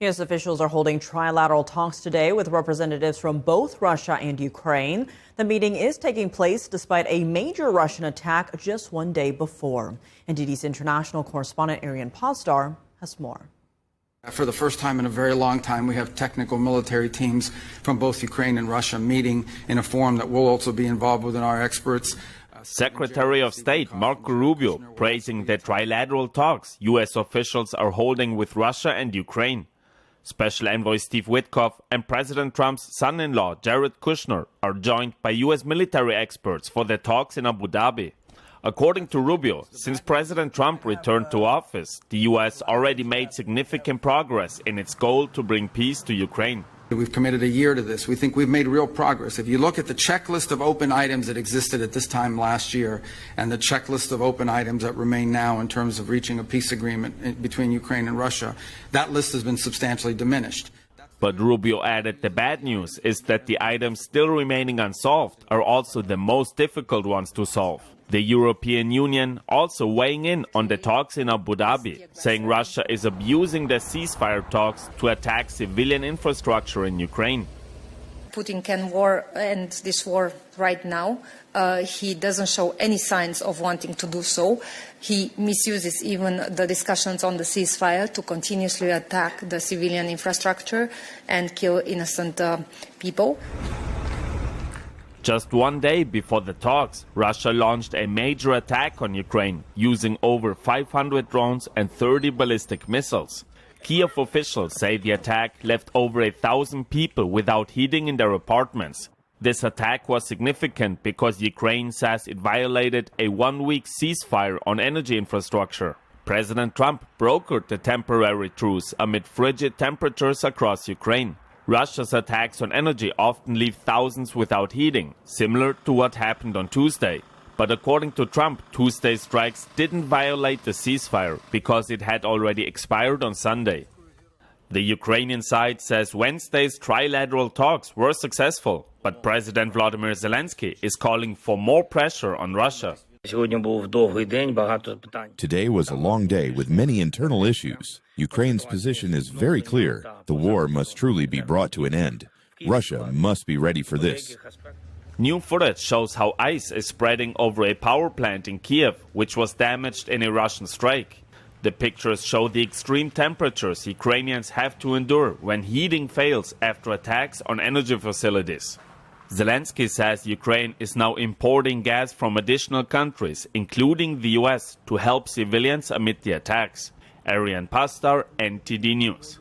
U.S. officials are holding trilateral talks today with representatives from both Russia and Ukraine. The meeting is taking place despite a major Russian attack just one day before. NTD's international correspondent Arian Postar has more. For the first time in a very long time, we have technical military teams from both Ukraine and Russia meeting in a forum that we'll also be involved with our experts. Secretary of State Marco Rubio praising the trilateral talks U.S. officials are holding with Russia and Ukraine. Special envoy Steve Witkoff and President Trump's son-in-law Jared Kushner are joined by U.S. military experts for the talks in Abu Dhabi. According to Rubio, since President Trump returned to office, the U.S. already made significant progress in its goal to bring peace to Ukraine. We've committed a year to this. We think we've made real progress. If you look at the checklist of open items that existed at this time last year and the checklist of open items that remain now in terms of reaching a peace agreement between Ukraine and Russia, that list has been substantially diminished. But Rubio added the bad news is that the items still remaining unsolved are also the most difficult ones to solve. The European Union also weighing in on the talks in Abu Dhabi, saying Russia is abusing the ceasefire talks to attack civilian infrastructure in Ukraine. Putin can end this war right now. He doesn't show any signs of wanting to do so. He misuses even the discussions on the ceasefire to continuously attack the civilian infrastructure and kill innocent people. Just one day before the talks, Russia launched a major attack on Ukraine, using over 500 drones and 30 ballistic missiles. Kyiv officials say the attack left over 1,000 people without heating in their apartments. This attack was significant because Ukraine says it violated a one-week ceasefire on energy infrastructure. President Trump brokered the temporary truce amid frigid temperatures across Ukraine. Russia's attacks on energy often leave thousands without heating, similar to what happened on Tuesday. But according to Trump, Tuesday's strikes didn't violate the ceasefire because it had already expired on Sunday. The Ukrainian side says Wednesday's trilateral talks were successful, but President Volodymyr Zelenskyy is calling for more pressure on Russia. Today was a long day with many internal issues. Ukraine's position is very clear. The war must truly be brought to an end. Russia must be ready for this. New footage shows how ice is spreading over a power plant in Kyiv, which was damaged in a Russian strike. The pictures show the extreme temperatures Ukrainians have to endure when heating fails after attacks on energy facilities. Zelenskyy says Ukraine is now importing gas from additional countries, including the U.S., to help civilians amid the attacks. Arian Postar, NTD News.